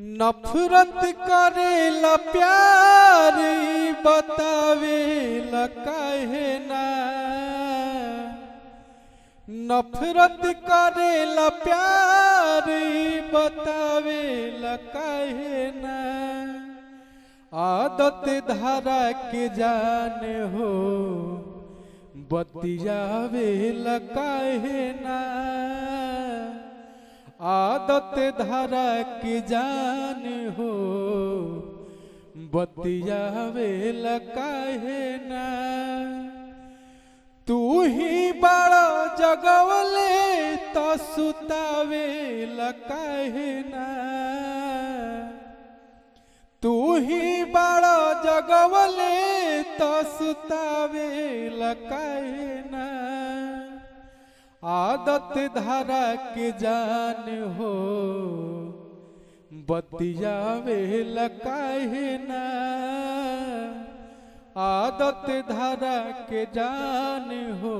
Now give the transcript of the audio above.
नफरत करेला प्यार बतावेला काहे ना। नफरत करेला प्यार बतावेला काहे ना। आदत धारा के जाने हो बतियावेला काहे ना। आदत धारा की जान हो बतियावेला काहे ना। तू ही बड़ा जगवले तो सुतावेला काहे ना। तू ही बड़ा जगवले तो सुतावेला काहे ना। आदत धारा के जान हो बतियावेला काहे ना। आदत धारा के जान हो।